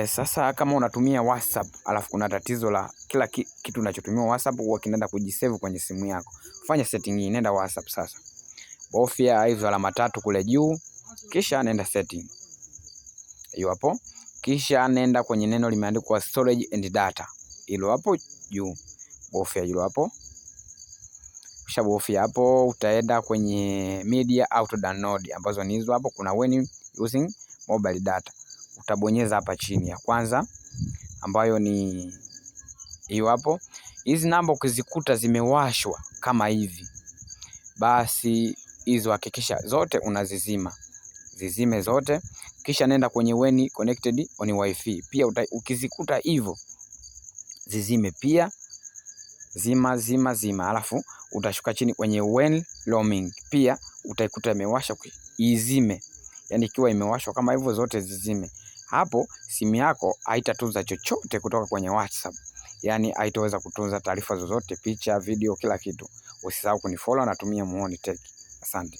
Sasa kama unatumia WhatsApp alafu kuna tatizo la kila kitu unachotumia WhatsApp huwa kinaenda kujisave kwenye simu yako. Fanya setting hii, nenda WhatsApp sasa. Bofya hizo alama 3 kule juu, kisha nenda setting. Hiyo hapo. Kisha nenda kwenye neno limeandikwa storage and data. Hilo hapo juu. Bofya hilo hapo. Kisha bofya hapo, utaenda kwenye media auto download ambazo ni hizo hapo, kuna when using mobile data. Utabonyeza hapa chini ya kwanza ambayo ni hiyo hapo. Hizi namba ukizikuta zimewashwa kama hivi, basi hizo hakikisha zote unazizima. Zizime zote. Kisha nenda kwenye when connected on wifi. Pia ukizikuta hivyo zizime pia. Zima. Alafu utashuka chini kwenye when roaming. Pia utaikuta imewasha, izime. Yani ikiwa imewashwa kama hivyo zote zizime. Hapo simu yako haitatunza chochote kutoka kwenye WhatsApp. Yani haitaweza kutunza taarifa zozote, picha, video, kila kitu. Usisahau kunifollow, natumia Muhoni Tech. Asante.